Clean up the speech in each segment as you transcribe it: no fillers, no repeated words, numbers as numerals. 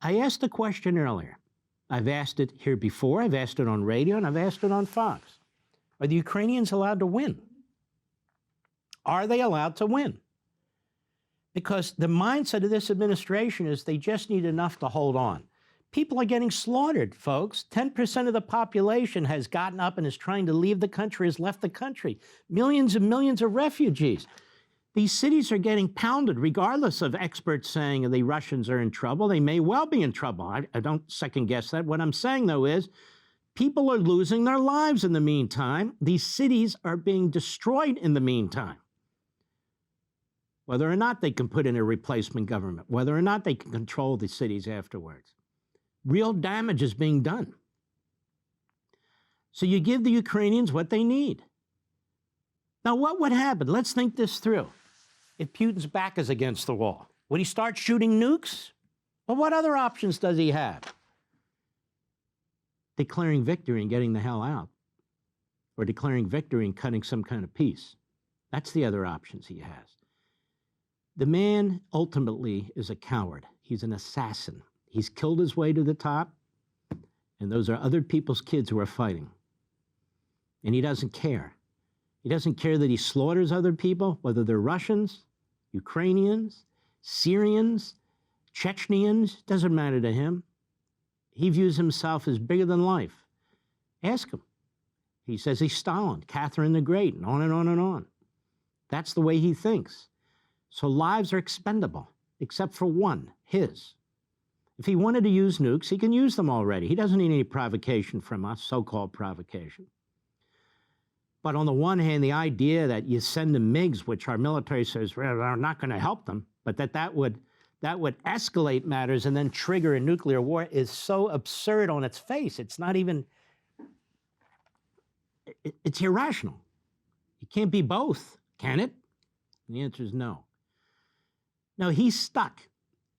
I asked the question earlier. I've asked it here before, I've asked it on radio, and I've asked it on Fox. Are the Ukrainians allowed to win? Are they allowed to win? Because the mindset of this administration is they just need enough to hold on. People are getting slaughtered, folks. 10% of the population has gotten up and is trying to leave the country, has left the country. Millions and millions of refugees. These cities are getting pounded, regardless of experts saying the Russians are in trouble. They may well be in trouble. I don't second guess that. What I'm saying, though, is people are losing their lives in the meantime. These cities are being destroyed in the meantime. Whether or not they can put in a replacement government, whether or not they can control the cities afterwards. Real damage is being done. So you give the Ukrainians what they need. Now, what would happen? Let's think this through. If Putin's back is against the wall, would he start shooting nukes? Well, what other options does he have? Declaring victory and getting the hell out. Or declaring victory and cutting some kind of peace. That's the other options he has. The man ultimately is a coward. He's an assassin. He's killed his way to the top, and those are other people's kids who are fighting. And he doesn't care. He doesn't care that he slaughters other people, whether they're Russians, Ukrainians, Syrians, Chechens, doesn't matter to him. He views himself as bigger than life. Ask him. He says he's Stalin, Catherine the Great, and on and on and on. That's the way he thinks. So lives are expendable, except for one, his. If he wanted to use nukes, he can use them already. He doesn't need any provocation from us, so-called provocation. But on the one hand, the idea that you send them MiGs, which our military says well, are not going to help them, but that would escalate matters and then trigger a nuclear war is so absurd on its face. It's not even, it's irrational. It can't be both, can it? And the answer is no. No, he's stuck.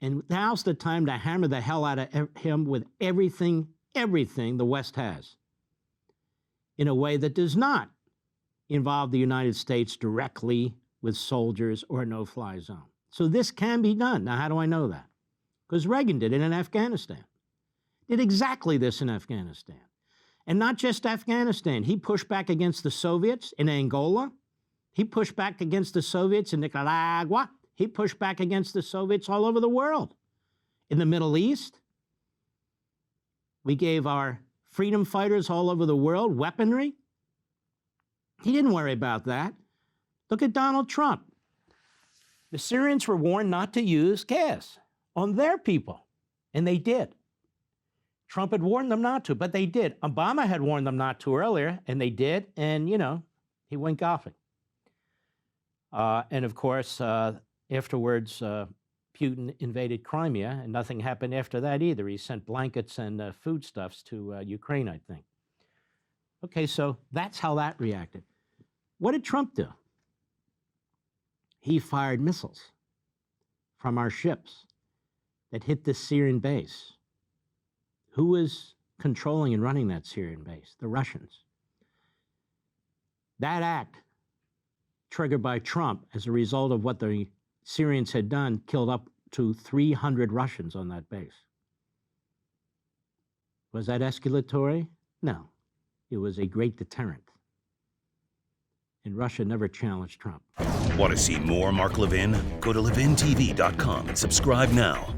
And now's the time to hammer the hell out of him with everything the West has in a way that does not involve the United States directly with soldiers or a no-fly zone. So this can be done. Now, how do I know that? Because Reagan did it in Afghanistan. Did exactly this in Afghanistan. And not just Afghanistan. He pushed back against the Soviets in Angola. He pushed back against the Soviets in Nicaragua. He pushed back against the Soviets all over the world. In the Middle East, we gave our freedom fighters all over the world weaponry. He didn't worry about that. Look at Donald Trump. The Syrians were warned not to use gas on their people, and they did. Trump had warned them not to, but they did. Obama had warned them not to earlier, and they did, and, you know, he went golfing. And, of course, afterwards, Putin invaded Crimea, and nothing happened after that either. He sent blankets and foodstuffs to Ukraine, I think. Okay, so that's how that reacted. What did Trump do? He fired missiles from our ships that hit this Syrian base. Who was controlling and running that Syrian base? The Russians. That act, triggered by Trump as a result of what the Syrians had done, killed up to 300 Russians on that base. Was that escalatory? No. It was a great deterrent. And Russia never challenged Trump. Want to see more Mark Levin? Go to LevinTV.com and subscribe now.